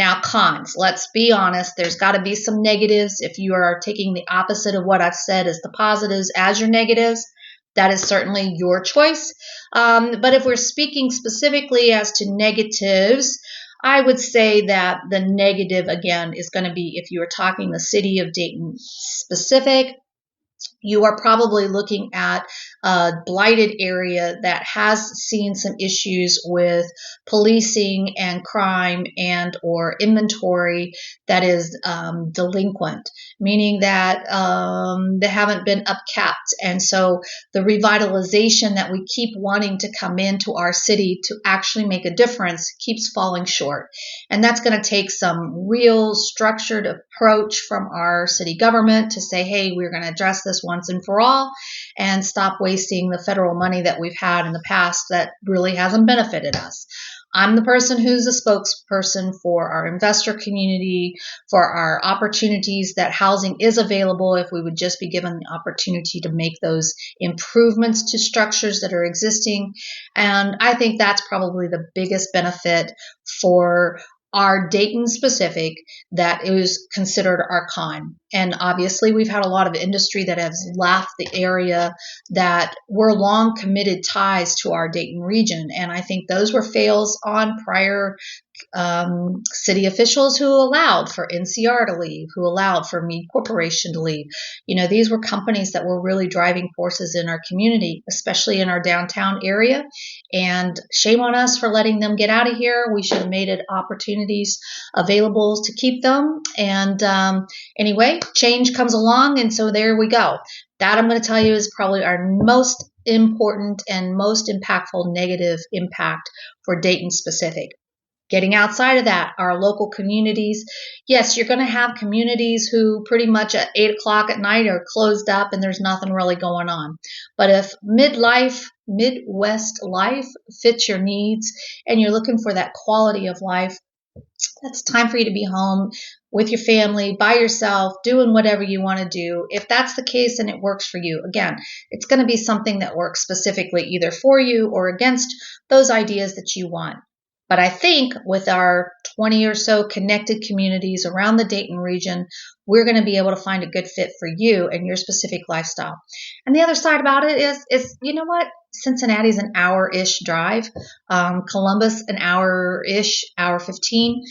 Now, cons. Let's be honest. There's got to be some negatives. If you are taking the opposite of what I've said as the positives as your negatives, that is certainly your choice. But if we're speaking specifically as to negatives, I would say that the negative, again, is going to be if you are talking the city of Dayton specific, you are probably looking at a blighted area that has seen some issues with policing and crime and or inventory that is delinquent, meaning that they haven't been upkept. And so the revitalization that we keep wanting to come into our city to actually make a difference keeps falling short. And that's going to take some real structured approach from our city government to say, hey, we're going to address this once and for all and stop wasting the federal money that we've had in the past that really hasn't benefited us. I'm the person who's a spokesperson for our investor community, for our opportunities that housing is available if we would just be given the opportunity to make those improvements to structures that are existing. And I think that's probably the biggest benefit for our Dayton specific that is considered our con. And obviously we've had a lot of industry that has left the area that were long committed ties to our Dayton region. And I think those were fails on prior city officials who allowed for NCR to leave, who allowed for Mead Corporation to leave. You know, these were companies that were really driving forces in our community, especially in our downtown area. And shame on us for letting them get out of here. We should have made it opportunities available to keep them. And anyway, change comes along. And so there we go. That I'm going to tell you is probably our most important and most impactful negative impact for Dayton specific. Getting outside of that, our local communities. Yes, you're going to have communities who pretty much at 8 o'clock at night are closed up and there's nothing really going on. But if Midwest life fits your needs and you're looking for that quality of life, that's time for you to be home with your family, by yourself, doing whatever you want to do. If that's the case and it works for you, again, it's going to be something that works specifically either for you or against those ideas that you want. But I think with our 20 or so connected communities around the Dayton region, we're going to be able to find a good fit for you and your specific lifestyle. And the other side about it is you know what? Cincinnati's an hour-ish drive. Columbus, an hour-ish, hour 15.